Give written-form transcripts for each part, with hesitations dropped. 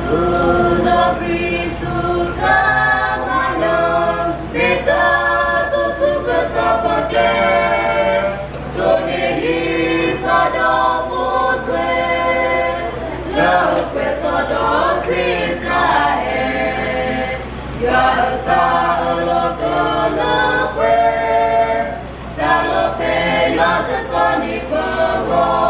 Udah beri sutamana Beta tutu kesapakle Tunihi kada putre Lekwe todo krita Ya ta oloka lekwe Ta lepe ya ketani pengo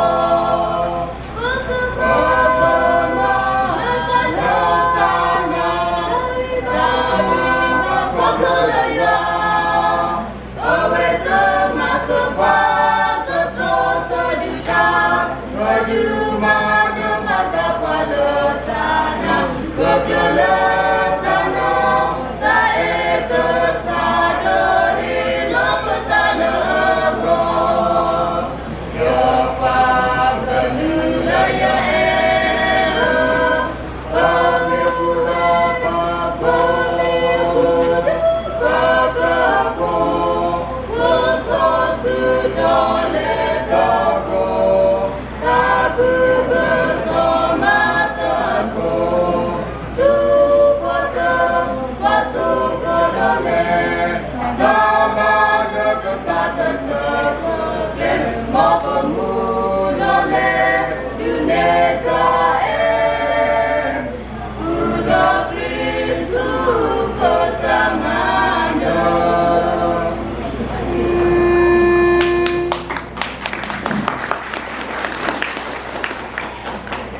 Mama